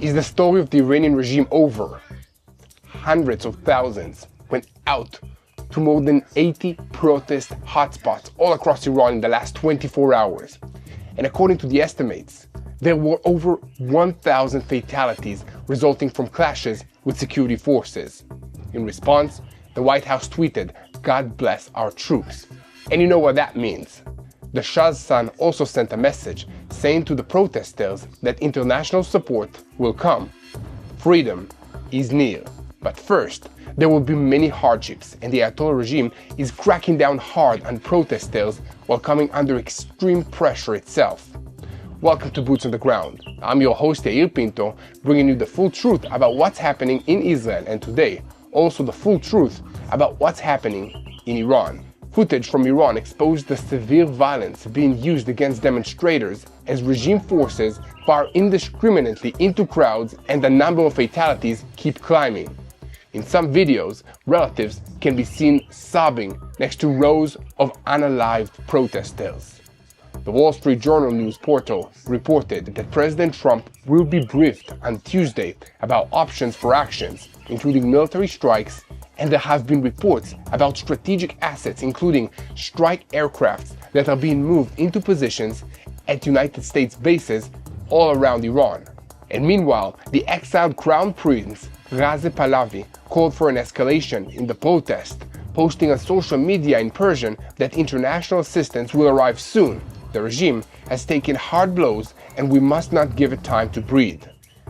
Is the story of the Iranian regime over? Hundreds of thousands went out to more than 80 protest hotspots all across Iran in the last 24 hours. And according to the estimates, there were over 1,000 fatalities resulting from clashes with security forces. In response, the White House tweeted, "God bless our troops." And you know what that means. The Shah's son also sent a message saying to the protesters that international support will come. Freedom is near. But first, there will be many hardships, and the Ayatollah regime is cracking down hard on protesters while coming under extreme pressure itself. Welcome to Boots on the Ground. I'm your host Yair Pinto, bringing you the full truth about what's happening in Israel, and today, also the full truth about what's happening in Iran. Footage from Iran exposed the severe violence being used against demonstrators as regime forces fire indiscriminately into crowds, and the number of fatalities keep climbing. In some videos, relatives can be seen sobbing next to rows of unalived protesters. The Wall Street Journal news portal reported that President Trump will be briefed on Tuesday about options for actions, including military strikes, and there have been reports about strategic assets, including strike aircrafts that are being moved into positions at United States bases all around Iran. And meanwhile, the exiled Crown Prince Reza Pahlavi called for an escalation in the protest, posting on social media in Persian that international assistance will arrive soon. The regime has taken hard blows, and we must not give it time to breathe.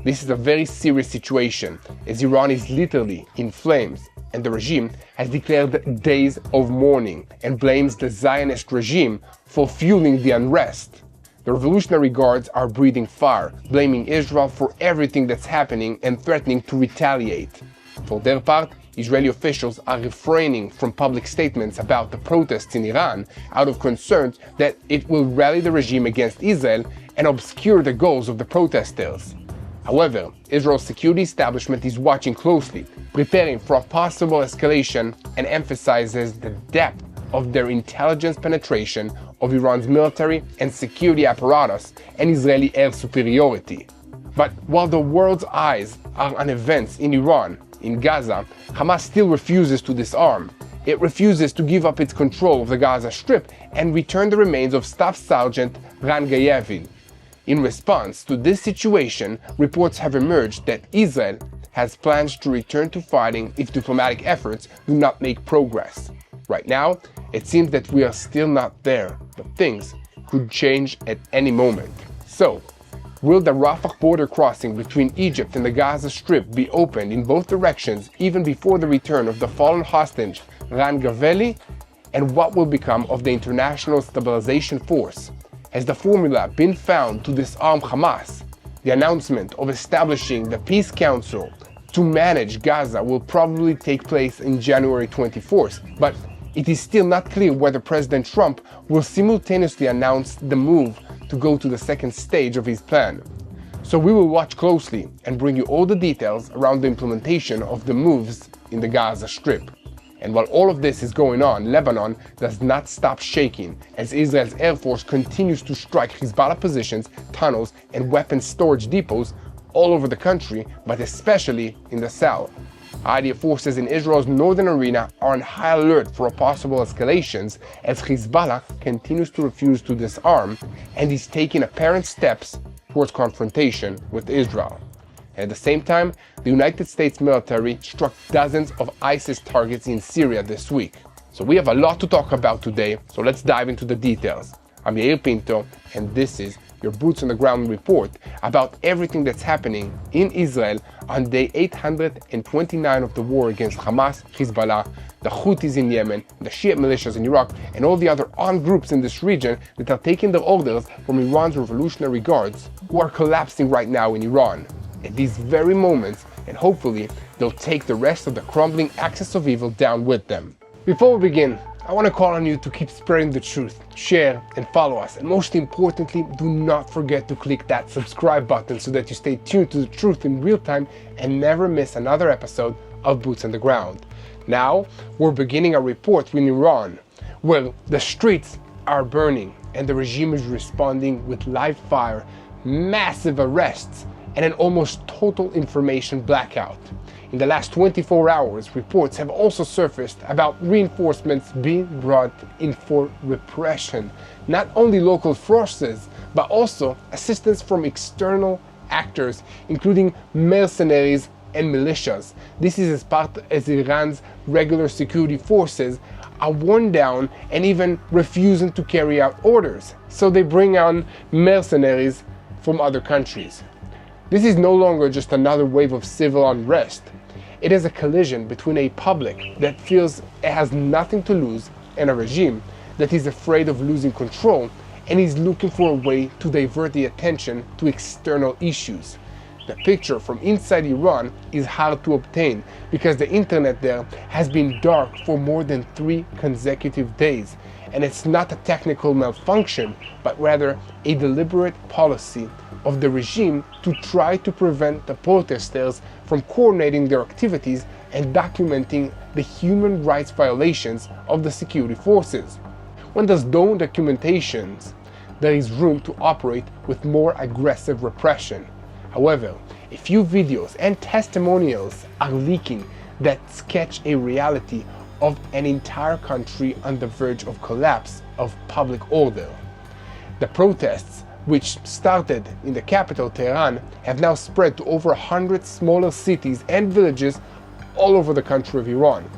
This is a very serious situation, as Iran is literally in flames, and the regime has declared days of mourning and blames the Zionist regime for fueling the unrest. The Revolutionary Guards are breathing fire, blaming Israel for everything that's happening and threatening to retaliate. For their part, Israeli officials are refraining from public statements about the protests in Iran out of concern that it will rally the regime against Israel and obscure the goals of the protesters. However, Israel's security establishment is watching closely, preparing for a possible escalation, and emphasizes the depth of their intelligence penetration of Iran's military and security apparatus and Israeli air superiority. But while the world's eyes are on events in Iran, in Gaza, Hamas still refuses to disarm. It refuses to give up its control of the Gaza Strip and return the remains of Staff Sergeant Ran Gayevil. In response to this situation, reports have emerged that Israel has plans to return to fighting if diplomatic efforts do not make progress. Right now, it seems that we are still not there, but things could change at any moment. So, will the Rafah border crossing between Egypt and the Gaza Strip be opened in both directions even before the return of the fallen hostage Ran Gayevil? And what will become of the International Stabilization Force? Has the formula been found to disarm Hamas? The announcement of establishing the Peace Council to manage Gaza will probably take place in January 24th, but it is still not clear whether President Trump will simultaneously announce the move to go to the second stage of his plan. So we will watch closely and bring you all the details around the implementation of the moves in the Gaza Strip. And while all of this is going on, Lebanon does not stop shaking as Israel's Air Force continues to strike Hezbollah positions, tunnels, and weapons storage depots all over the country, but especially in the south. IDF forces in Israel's northern arena are on high alert for possible escalations as Hezbollah continues to refuse to disarm and is taking apparent steps towards confrontation with Israel. At the same time, the United States military struck dozens of ISIS targets in Syria this week. So we have a lot to talk about today, so let's dive into the details. I'm Yair Pinto, and this is your Boots on the Ground report about everything that's happening in Israel on day 829 of the war against Hamas, Hezbollah, the Houthis in Yemen, the Shia militias in Iraq, and all the other armed groups in this region that are taking their orders from Iran's Revolutionary Guards, who are collapsing right now in Iran. At these very moments, and hopefully they'll take the rest of the crumbling axis of evil down with them. Before we begin, I want to call on you to keep spreading the truth, share and follow us, and most importantly, do not forget to click that subscribe button so that you stay tuned to the truth in real time and never miss another episode of Boots on the Ground. Now, we're beginning a report in Iran, where the streets are burning and the regime is responding with live fire, massive arrests, and an almost total information blackout. In the last 24 hours, reports have also surfaced about reinforcements being brought in for repression, not only local forces, but also assistance from external actors, including mercenaries and militias. This is as part as Iran's regular security forces are worn down and even refusing to carry out orders, so they bring on mercenaries from other countries. This is no longer just another wave of civil unrest. It is a collision between a public that feels it has nothing to lose and a regime that is afraid of losing control and is looking for a way to divert the attention to external issues. The picture from inside Iran is hard to obtain because the internet there has been dark for more than 3 consecutive days, and it's not a technical malfunction, but rather a deliberate policy of the regime to try to prevent the protesters from coordinating their activities and documenting the human rights violations of the security forces. When there's no documentations, there is room to operate with more aggressive repression. However, a few videos and testimonials are leaking that sketch a reality of an entire country on the verge of collapse of public order. The protests, which started in the capital Tehran, have now spread to over 100 smaller cities and villages all over the country of Iran.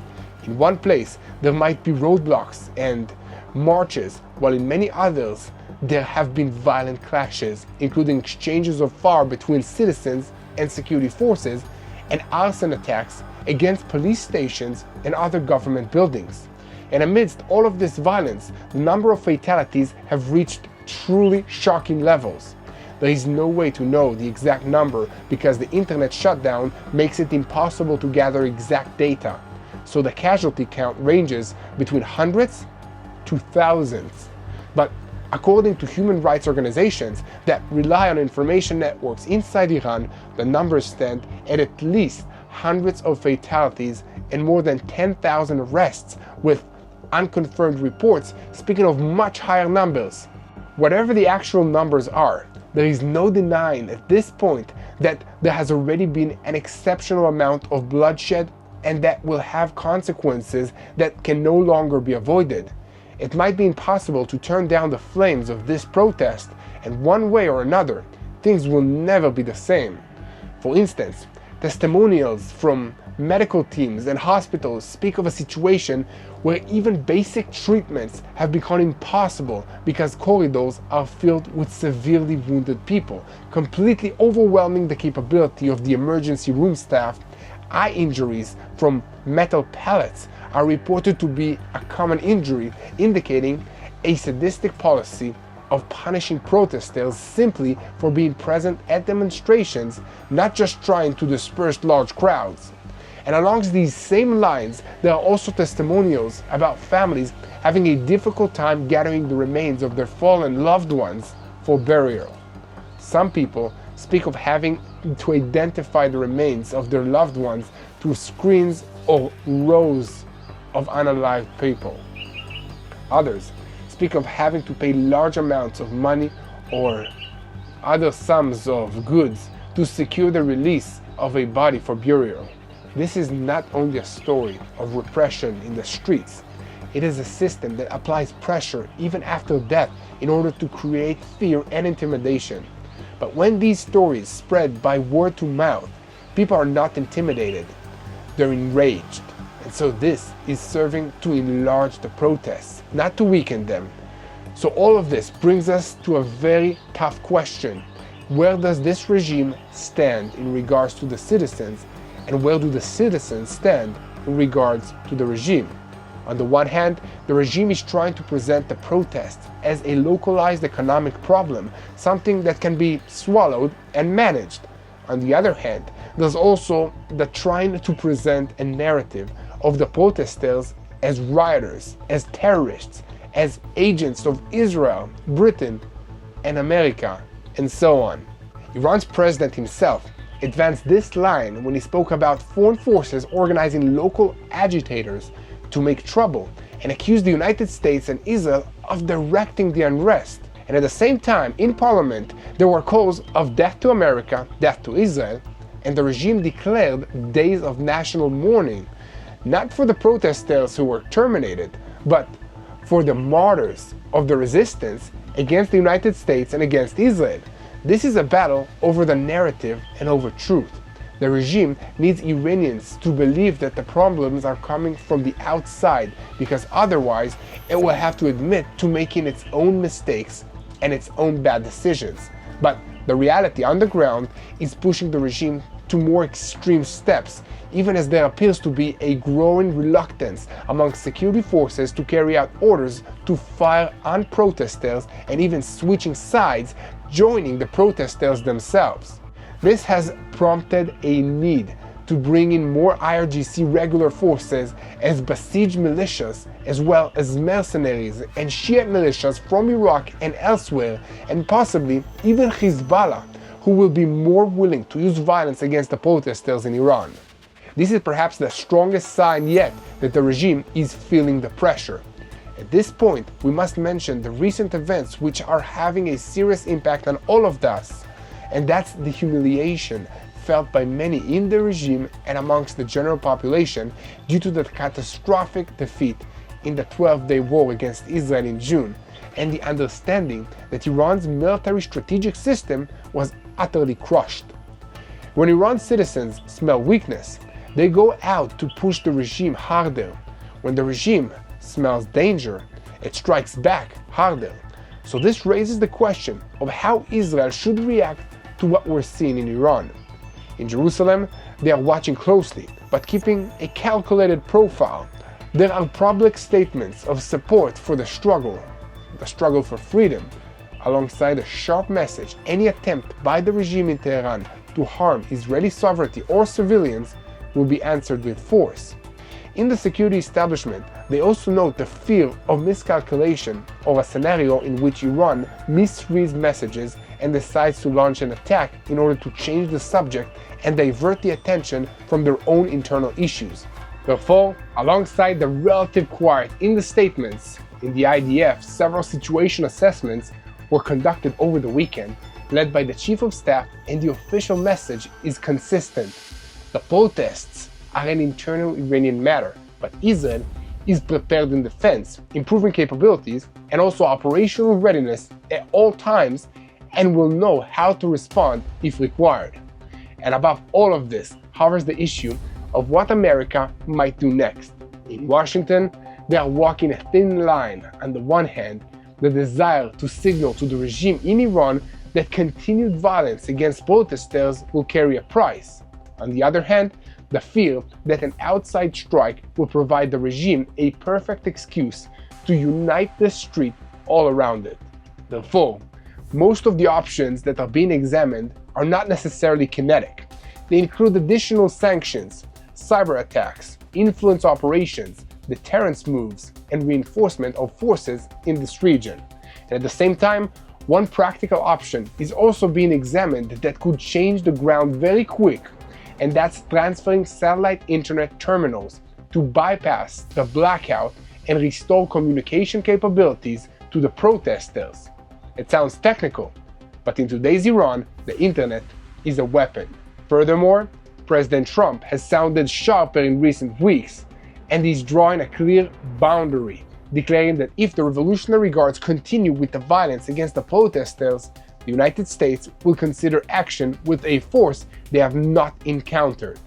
In one place, there might be roadblocks and marches, while in many others, there have been violent clashes, including exchanges of fire between citizens and security forces, and arson attacks against police stations and other government buildings. And amidst all of this violence, the number of fatalities have reached truly shocking levels. There is no way to know the exact number because the internet shutdown makes it impossible to gather exact data, so the casualty count ranges between hundreds to thousands. But according to human rights organizations that rely on information networks inside Iran, the numbers stand at least hundreds of fatalities and more than 10,000 arrests, with unconfirmed reports speaking of much higher numbers. Whatever the actual numbers are, there is no denying at this point that there has already been an exceptional amount of bloodshed and that will have consequences that can no longer be avoided. It might be impossible to turn down the flames of this protest, and one way or another, things will never be the same. For instance, testimonials from medical teams and hospitals speak of a situation where even basic treatments have become impossible because corridors are filled with severely wounded people, completely overwhelming the capability of the emergency room staff. Eye injuries from metal pellets are reported to be a common injury, indicating a sadistic policy of punishing protesters simply for being present at demonstrations, not just trying to disperse large crowds. And along these same lines, there are also testimonials about families having a difficult time gathering the remains of their fallen loved ones for burial. Some people speak of having to identify the remains of their loved ones through screens or rows of unalived people. Others speak of having to pay large amounts of money or other sums of goods to secure the release of a body for burial. This is not only a story of repression in the streets, it is a system that applies pressure even after death in order to create fear and intimidation. But when these stories spread by word to mouth, people are not intimidated, they're enraged. And so this is serving to enlarge the protests, not to weaken them. So all of this brings us to a very tough question. Where does this regime stand in regards to the citizens, and where do the citizens stand in regards to the regime? On the one hand, the regime is trying to present the protests as a localized economic problem, something that can be swallowed and managed. On the other hand, there's also the trying to present a narrative of the protesters as rioters, as terrorists, as agents of Israel, Britain, and America, and so on. Iran's president himself advanced this line when he spoke about foreign forces organizing local agitators to make trouble and accused the United States and Israel of directing the unrest. And at the same time, in parliament, there were calls of death to America, death to Israel, and the regime declared days of national mourning, not for the protesters who were terminated, but for the martyrs of the resistance against the United States and against Israel. This is a battle over the narrative and over truth. The regime needs Iranians to believe that the problems are coming from the outside, because otherwise it will have to admit to making its own mistakes and its own bad decisions. But the reality on the ground is pushing the regime to more extreme steps, even as there appears to be a growing reluctance among security forces to carry out orders to fire on protesters, and even switching sides, joining the protesters themselves. This has prompted a need to bring in more IRGC regular forces as besieged militias, as well as mercenaries and Shiite militias from Iraq and elsewhere, and possibly even Hezbollah, who will be more willing to use violence against the protesters in Iran. This is perhaps the strongest sign yet that the regime is feeling the pressure. At this point, we must mention the recent events which are having a serious impact on all of us, and that's the humiliation felt by many in the regime and amongst the general population due to the catastrophic defeat in the 12-day war against Israel in June, and the understanding that Iran's military strategic system was utterly crushed. When Iran's citizens smell weakness, they go out to push the regime harder. When the regime smells danger, it strikes back harder. So this raises the question of how Israel should react to what we're seeing in Iran. In Jerusalem, they are watching closely, but keeping a calculated profile. There are public statements of support for the struggle for freedom, alongside a sharp message: any attempt by the regime in Tehran to harm Israeli sovereignty or civilians will be answered with force. In the security establishment, they also note the fear of miscalculation or a scenario in which Iran misreads messages and decides to launch an attack in order to change the subject and divert the attention from their own internal issues. Therefore, alongside the relative quiet in the statements, in the IDF, several situation assessments were conducted over the weekend, led by the Chief of Staff, and the official message is consistent. The protests are an internal Iranian matter, but Israel is prepared in defense, improving capabilities and also operational readiness at all times, and will know how to respond if required. And above all of this hovers the issue of what America might do next. In Washington, they are walking a thin line. On the one hand, the desire to signal to the regime in Iran that continued violence against protesters will carry a price. On the other hand, the fear that an outside strike will provide the regime a perfect excuse to unite the street all around it. Therefore, most of the options that are being examined are not necessarily kinetic. They include additional sanctions, cyber attacks, influence operations, deterrence moves, and reinforcement of forces in this region. And at the same time, one practical option is also being examined that could change the ground very quick, and that's transferring satellite internet terminals to bypass the blackout and restore communication capabilities to the protesters. It sounds technical, but in today's Iran, the internet is a weapon. Furthermore, President Trump has sounded sharper in recent weeks, and he's drawing a clear boundary, declaring that if the Revolutionary Guards continue with the violence against the protesters, the United States will consider action with a force they have not encountered.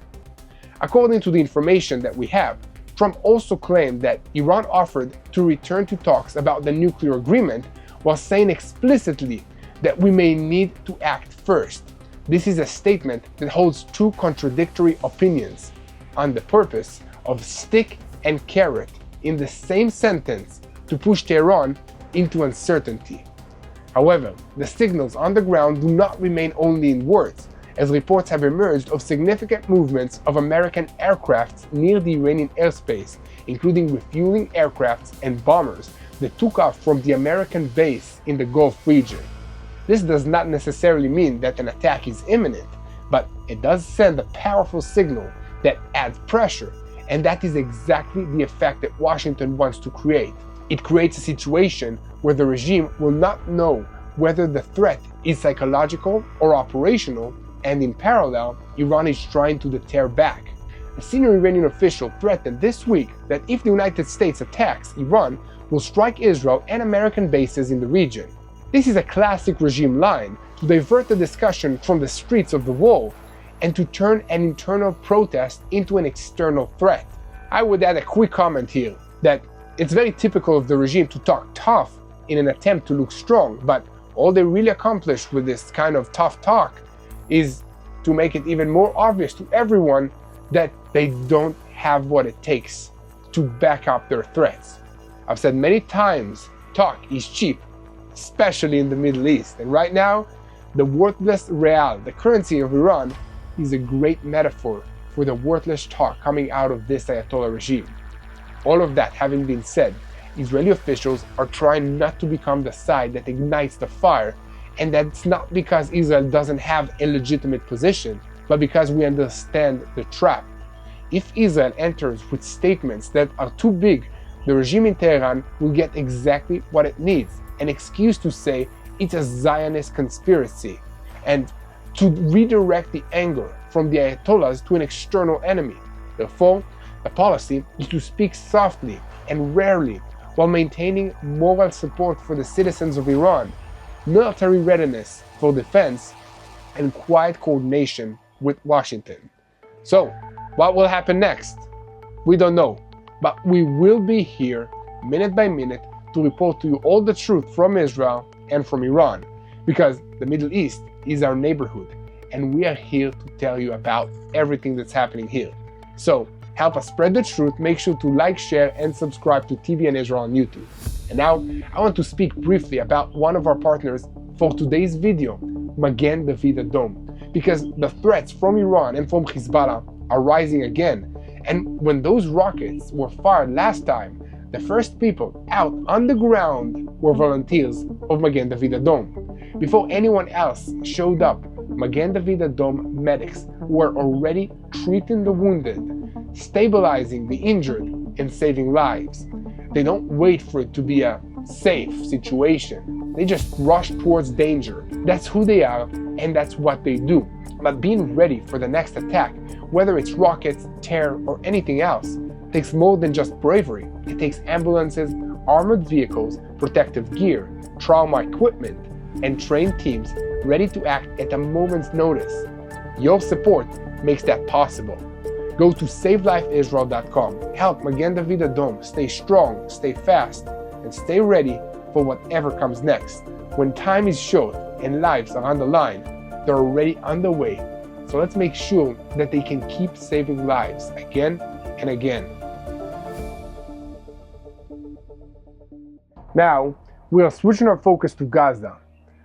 According to the information that we have, Trump also claimed that Iran offered to return to talks about the nuclear agreement, while saying explicitly that we may need to act first. This is a statement that holds two contradictory opinions on the purpose of stick and carrot in the same sentence to push Tehran into uncertainty. However, the signals on the ground do not remain only in words, as reports have emerged of significant movements of American aircrafts near the Iranian airspace, including refueling aircrafts and bombers that took off from the American base in the Gulf region. This does not necessarily mean that an attack is imminent, but it does send a powerful signal that adds pressure, and that is exactly the effect that Washington wants to create. It creates a situation where the regime will not know whether the threat is psychological or operational, and in parallel, Iran is trying to deter back. A senior Iranian official threatened this week that if the United States attacks Iran, will strike Israel and American bases in the region. This is a classic regime line to divert the discussion from the streets of the wall and to turn an internal protest into an external threat. I would add a quick comment here that it's very typical of the regime to talk tough in an attempt to look strong, but all they really accomplished with this kind of tough talk is to make it even more obvious to everyone that they don't have what it takes to back up their threats. I've said many times, talk is cheap, especially in the Middle East. And right now, the worthless real, the currency of Iran, is a great metaphor for the worthless talk coming out of this Ayatollah regime. All of that having been said, Israeli officials are trying not to become the side that ignites the fire, and that's not because Israel doesn't have a legitimate position, but because we understand the trap. If Israel enters with statements that are too big, the regime in Tehran will get exactly what it needs, an excuse to say it's a Zionist conspiracy, and to redirect the anger from the Ayatollahs to an external enemy. Therefore, the policy is to speak softly and rarely while maintaining moral support for the citizens of Iran, military readiness for defense, and quiet coordination with Washington. So, what will happen next? We don't know, but we will be here minute by minute to report to you all the truth from Israel and from Iran, because the Middle East is our neighborhood, and we are here to tell you about everything that's happening here. So, help us spread the truth. Make sure to like, share, and subscribe to TBN Israel on YouTube. And now, I want to speak briefly about one of our partners for today's video, Magen David Adom, because the threats from Iran and from Hezbollah are rising again. And when those rockets were fired last time, the first people out on the ground were volunteers of Magen David Adom. Before anyone else showed up, Magen David Adom medics were already treating the wounded, stabilizing the injured, and saving lives. They don't wait for it to be a safe situation. They just rush towards danger. That's who they are, and that's what they do. But being ready for the next attack, whether it's rockets, terror, or anything else, takes more than just bravery. It takes ambulances, armored vehicles, protective gear, trauma equipment, and trained teams ready to act at a moment's notice. Your support makes that possible. Go to SaveLifeIsrael.com. Help Magen David Adom stay strong, stay fast, and stay ready for whatever comes next. When time is short and lives are on the line, they're already underway. So let's make sure that they can keep saving lives again and again. Now, we are switching our focus to Gaza,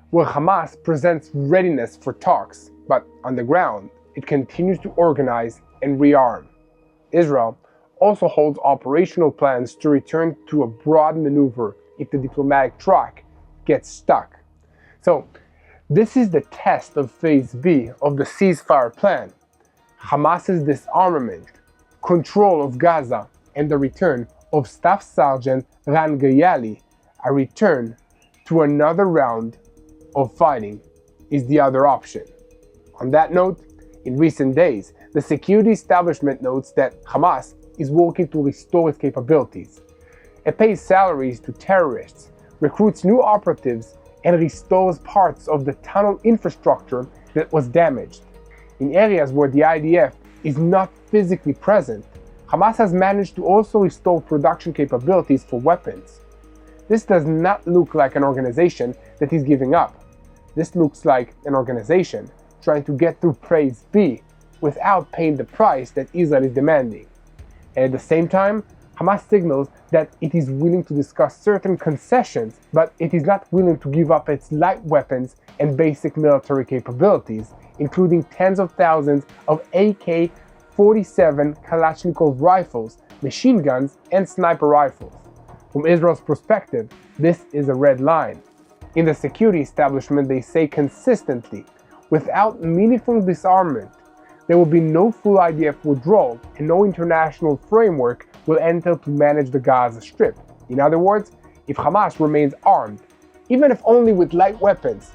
where Hamas presents readiness for talks, but on the ground, it continues to organize and rearm. Israel also holds operational plans to return to a broad maneuver if the diplomatic track gets stuck. So, this is the test of Phase B of the ceasefire plan: Hamas's disarmament, control of Gaza, and the return of Staff Sergeant Ran Gayali. A return to another round of fighting is the other option. On that note, in recent days, the security establishment notes that Hamas is working to restore its capabilities. It pays salaries to terrorists, recruits new operatives, and restores parts of the tunnel infrastructure that was damaged. In areas where the IDF is not physically present, Hamas has managed to also restore production capabilities for weapons. This does not look like an organization that is giving up. This looks like an organization trying to get through Phase B without paying the price that Israel is demanding. And at the same time, Hamas signals that it is willing to discuss certain concessions, but it is not willing to give up its light weapons and basic military capabilities, including tens of thousands of AK-47 Kalashnikov rifles, machine guns, and sniper rifles. From Israel's perspective, this is a red line. In the security establishment, they say consistently, without meaningful disarmament, there will be no full IDF withdrawal and no international framework will enter to manage the Gaza Strip. In other words, if Hamas remains armed, even if only with light weapons,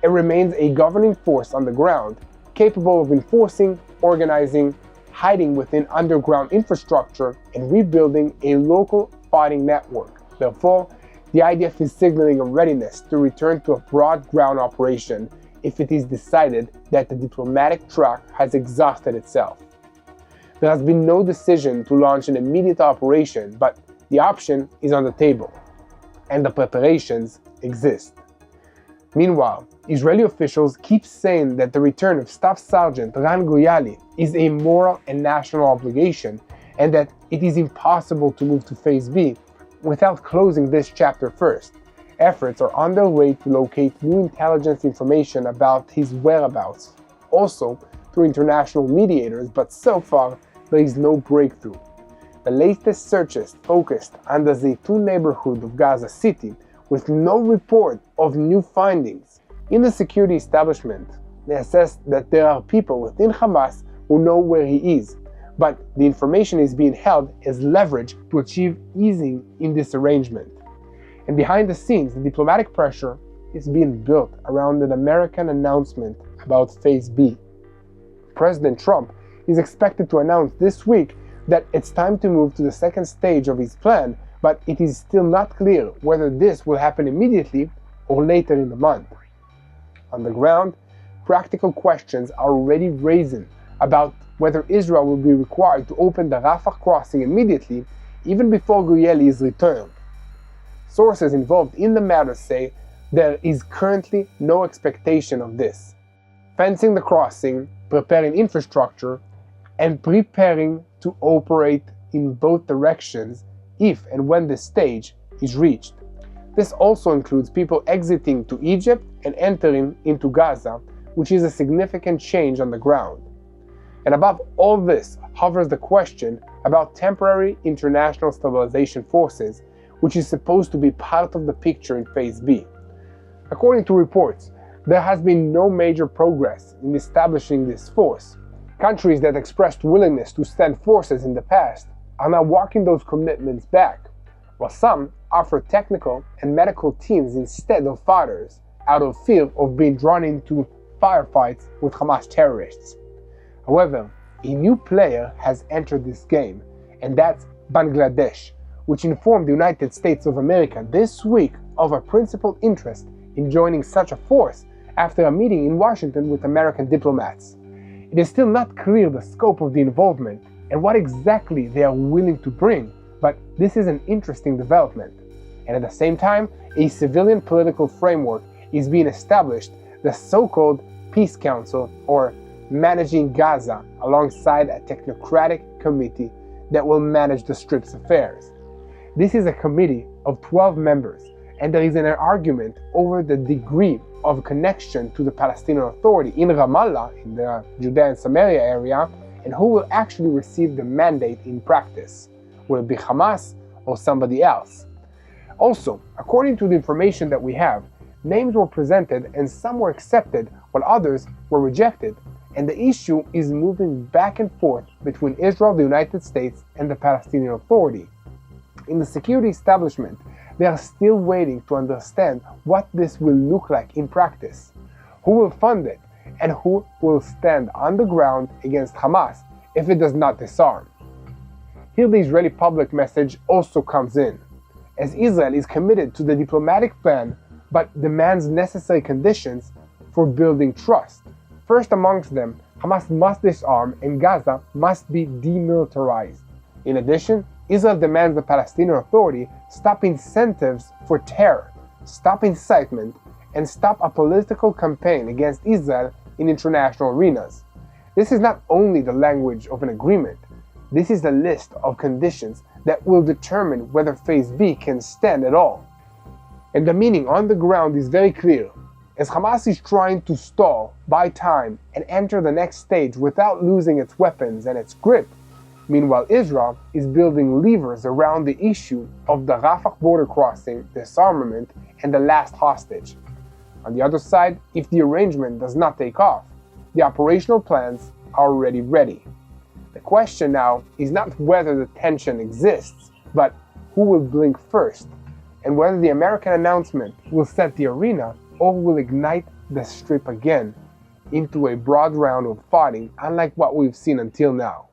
it remains a governing force on the ground, capable of enforcing, organizing, hiding within underground infrastructure, and rebuilding a local fighting network. Therefore, the IDF is signaling a readiness to return to a broad ground operation if it is decided that the diplomatic track has exhausted itself. There has been no decision to launch an immediate operation, but the option is on the table, and the preparations exist. Meanwhile, Israeli officials keep saying that the return of Staff Sergeant Ran Goyali is a moral and national obligation, and that it is impossible to move to Phase B without closing this chapter first. Efforts are on their way to locate new intelligence information about his whereabouts, also through international mediators, but so far there is no breakthrough. The latest searches focused on the Zaytun neighborhood of Gaza City, with no report of new findings. In the security establishment, they assessed that there are people within Hamas who know where he is, but the information is being held as leverage to achieve easing in this arrangement. And behind the scenes, the diplomatic pressure is being built around an American announcement about Phase B. President Trump is expected to announce this week that it's time to move to the second stage of his plan, but it is still not clear whether this will happen immediately or later in the month. On the ground, practical questions are already raising about whether Israel will be required to open the Rafah crossing immediately, even before Goyali is returned. Sources involved in the matter say there is currently no expectation of this. Fencing the crossing, preparing infrastructure, and preparing to operate in both directions if and when this stage is reached. This also includes people exiting to Egypt and entering into Gaza, which is a significant change on the ground. And above all this hovers the question about temporary international stabilization forces, which is supposed to be part of the picture in Phase B. According to reports, there has been no major progress in establishing this force. Countries that expressed willingness to send forces in the past are now walking those commitments back, while some offer technical and medical teams instead of fighters, out of fear of being drawn into firefights with Hamas terrorists. However, a new player has entered this game, and that's Bangladesh, which informed the United States of America this week of a principal interest in joining such a force after a meeting in Washington with American diplomats. It is still not clear the scope of the involvement and what exactly they are willing to bring, but this is an interesting development. And at the same time, a civilian political framework is being established, the so-called Peace Council, or Managing Gaza, alongside a technocratic committee that will manage the Strip's affairs. This is a committee of 12 members, and there is an argument over the degree of connection to the Palestinian Authority in Ramallah, in the Judea and Samaria area, and who will actually receive the mandate in practice. Will it be Hamas or somebody else? Also, according to the information that we have, names were presented and some were accepted while others were rejected, and the issue is moving back and forth between Israel, the United States, and the Palestinian Authority. In the security establishment, they are still waiting to understand what this will look like in practice, who will fund it, and who will stand on the ground against Hamas if it does not disarm. Here the Israeli public message also comes in, as Israel is committed to the diplomatic plan but demands necessary conditions for building trust. First amongst them, Hamas must disarm and Gaza must be demilitarized. In addition, Israel demands the Palestinian Authority stop incentives for terror, stop incitement, and stop a political campaign against Israel in international arenas. This is not only the language of an agreement, this is the list of conditions that will determine whether Phase B can stand at all. And the meaning on the ground is very clear. As Hamas is trying to stall, buy time, and enter the next stage without losing its weapons and its grip, meanwhile Israel is building levers around the issue of the Rafah border crossing, disarmament, and the last hostage. On the other side, if the arrangement does not take off, the operational plans are already ready. The question now is not whether the tension exists, but who will blink first, and whether the American announcement will set the arena or will ignite the strip again into a broad round of fighting unlike what we've seen until now.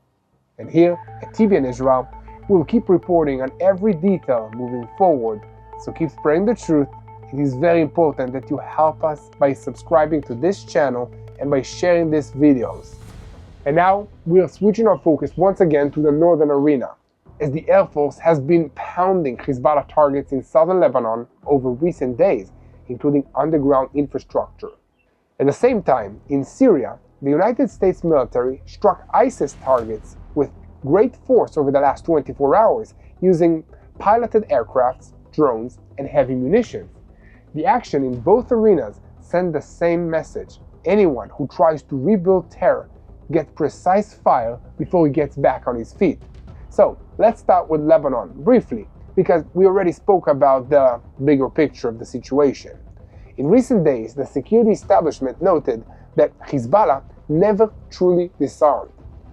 And here at TBN Israel, we will keep reporting on every detail moving forward, so keep spreading the truth. It is very important that you help us by subscribing to this channel and by sharing these videos. And now we are switching our focus once again to the northern arena, as the Air Force has been pounding Hezbollah targets in southern Lebanon over recent days, including underground infrastructure. At the same time, in Syria, the United States military struck ISIS targets with great force over the last 24 hours using piloted aircrafts, drones, and heavy munitions. The action in both arenas sent the same message: anyone who tries to rebuild terror gets precise fire before he gets back on his feet. So let's start with Lebanon briefly, because we already spoke about the bigger picture of the situation. In recent days, the security establishment noted that Hezbollah never truly disarmed.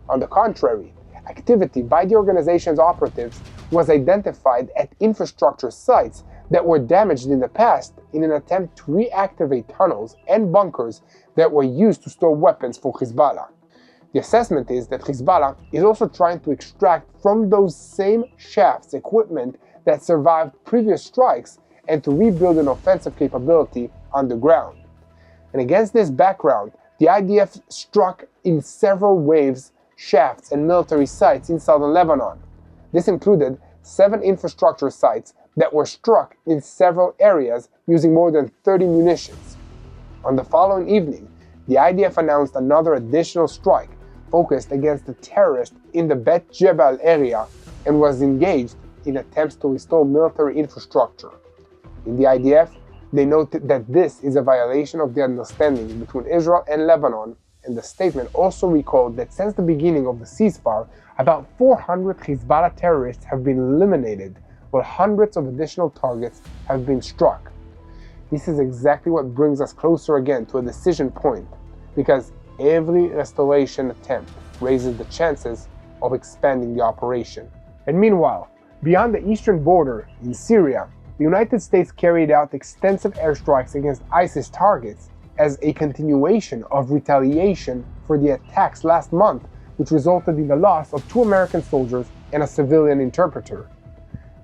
On the contrary, activity by the organization's operatives was identified at infrastructure sites that were damaged in the past in an attempt to reactivate tunnels and bunkers that were used to store weapons for Hezbollah. The assessment is that Hezbollah is also trying to extract from those same shafts equipment that survived previous strikes and to rebuild an offensive capability underground. And against this background, the IDF struck in several waves shafts and military sites in southern Lebanon. This included 7 infrastructure sites that were struck in several areas using more than 30 munitions. On the following evening, the IDF announced another additional strike focused against the terrorists in the Bet Jebel area and was engaged in attempts to restore military infrastructure. In the IDF, they noted that this is a violation of the understanding between Israel and Lebanon, and the statement also recalled that since the beginning of the ceasefire, about 400 Hezbollah terrorists have been eliminated, while hundreds of additional targets have been struck. This is exactly what brings us closer again to a decision point, because every restoration attempt raises the chances of expanding the operation. And meanwhile, beyond the eastern border in Syria, the United States carried out extensive airstrikes against ISIS targets as a continuation of retaliation for the attacks last month, which resulted in the loss of 2 American soldiers and a civilian interpreter.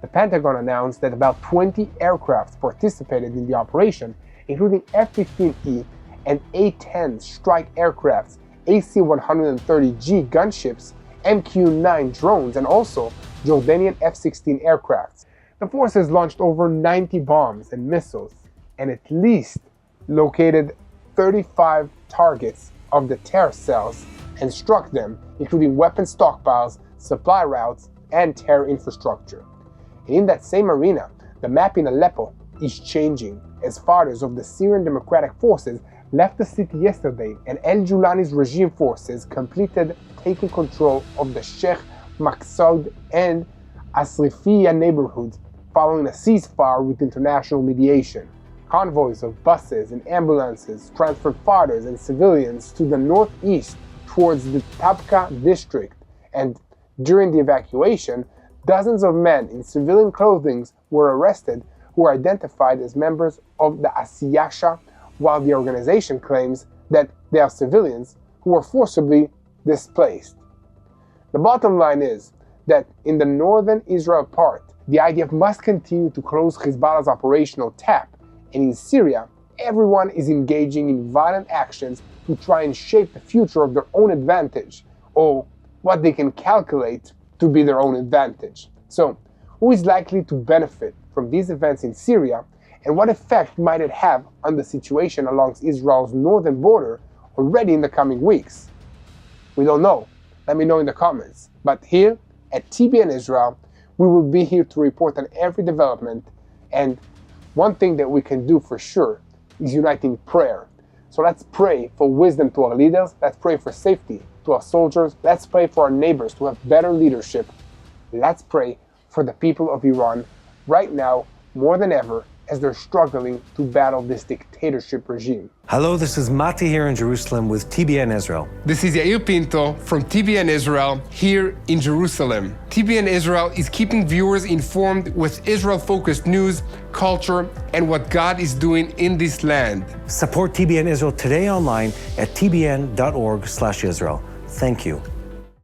The Pentagon announced that about 20 aircrafts participated in the operation, including F-15E and A-10 strike aircrafts, AC-130G gunships, MQ-9 drones, and also Jordanian F-16 aircrafts. The forces launched over 90 bombs and missiles and at least located 35 targets of the terror cells and struck them, including weapon stockpiles, supply routes, and terror infrastructure. And in that same arena, the map in Aleppo is changing as fighters of the Syrian Democratic Forces left the city yesterday and El-Julani's regime forces completed taking control of the Sheikh Maqsoud and Asrifiya neighborhoods following a ceasefire with international mediation. Convoys of buses and ambulances transferred fighters and civilians to the northeast towards the Tabqa district, and during the evacuation, dozens of men in civilian clothing were arrested who were identified as members of the Asiyasha, while the organization claims that they are civilians who were forcibly displaced. The bottom line is that in the northern Israel part, the IDF must continue to close Hezbollah's operational tap, and in Syria, everyone is engaging in violent actions to try and shape the future of their own advantage, or what they can calculate to be their own advantage. So, who is likely to benefit from these events in Syria, and what effect might it have on the situation along Israel's northern border already in the coming weeks? We don't know. Let me know in the comments. But here at TBN Israel, we will be here to report on every development, and one thing that we can do for sure is uniting prayer. So let's pray for wisdom to our leaders, let's pray for safety to our soldiers, let's pray for our neighbors to have better leadership, let's pray for the people of Iran right now more than ever, as they're struggling to battle this dictatorship regime. Hello, this is Mati here in Jerusalem with TBN Israel. This is Yair Pinto from TBN Israel here in Jerusalem. TBN Israel is keeping viewers informed with Israel-focused news, culture, and what God is doing in this land. Support TBN Israel today online at tbn.org/Israel. Thank you.